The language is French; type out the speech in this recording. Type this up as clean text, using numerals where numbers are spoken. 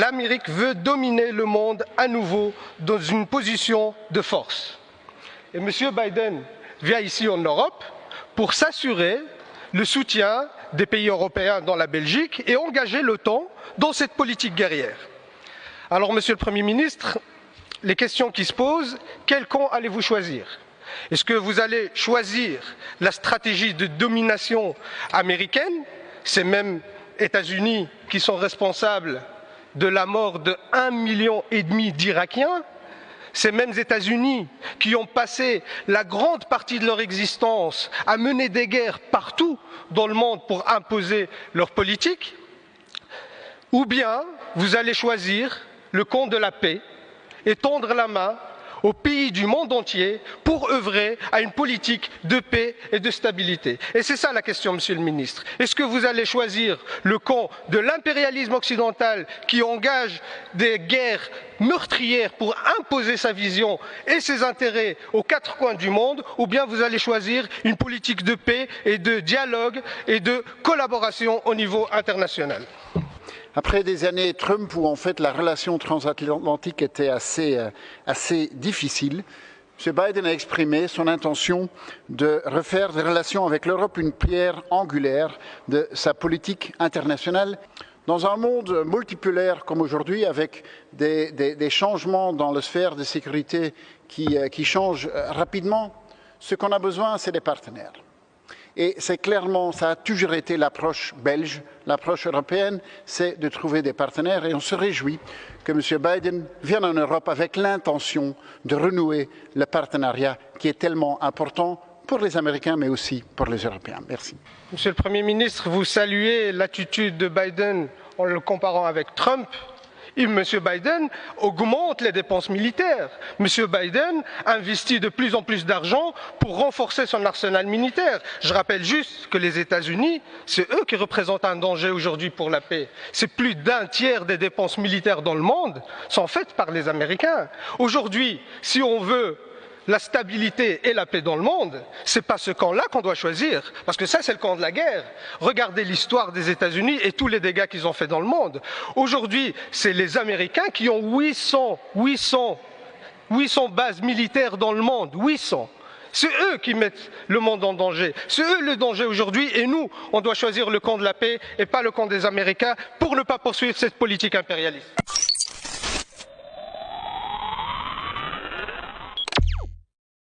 L'Amérique veut dominer le monde à nouveau dans une position de force. Et M. Biden vient ici en Europe pour s'assurer le soutien des pays européens dans la Belgique et engager l'OTAN dans cette politique guerrière. Alors, Monsieur le Premier ministre, les questions qui se posent, quel camp allez-vous choisir? Est-ce que vous allez choisir la stratégie de domination américaine, ces mêmes États-Unis qui sont responsables de la mort de 1,5 million d'Irakiens, ces mêmes États-Unis qui ont passé la grande partie de leur existence à mener des guerres partout dans le monde pour imposer leur politique? Ou bien vous allez choisir le camp de la paix et tendre la main aux pays du monde entier pour œuvrer à une politique de paix et de stabilité. Et c'est ça la question, Monsieur le Ministre. Est-ce que vous allez choisir le camp de l'impérialisme occidental qui engage des guerres meurtrières pour imposer sa vision et ses intérêts aux quatre coins du monde, ou bien vous allez choisir une politique de paix et de dialogue et de collaboration au niveau international? Après des années Trump où en fait la relation transatlantique était assez difficile, M. Biden a exprimé son intention de refaire des relations avec l'Europe une pierre angulaire de sa politique internationale. Dans un monde multipolaire comme aujourd'hui, avec des changements dans la sphère de sécurité qui changent rapidement, ce qu'on a besoin, c'est des partenaires. Et c'est clairement, ça a toujours été l'approche belge, l'approche européenne, c'est de trouver des partenaires. Et on se réjouit que M. Biden vienne en Europe avec l'intention de renouer le partenariat qui est tellement important pour les Américains, mais aussi pour les Européens. Merci. Monsieur le Premier ministre, vous saluez l'attitude de Biden en le comparant avec Trump. Et M. Biden augmente les dépenses militaires. M. Biden investit de plus en plus d'argent pour renforcer son arsenal militaire. Je rappelle juste que les États-Unis, c'est eux qui représentent un danger aujourd'hui pour la paix. C'est plus d'un tiers des dépenses militaires dans le monde sont faites par les Américains. Aujourd'hui, si on veut la stabilité et la paix dans le monde, c'est pas ce camp-là qu'on doit choisir, parce que ça c'est le camp de la guerre. Regardez l'histoire des États-Unis et tous les dégâts qu'ils ont fait dans le monde. Aujourd'hui, c'est les Américains qui ont 800 bases militaires dans le monde, 800. C'est eux qui mettent le monde en danger. C'est eux le danger aujourd'hui et nous, on doit choisir le camp de la paix et pas le camp des Américains pour ne pas poursuivre cette politique impérialiste.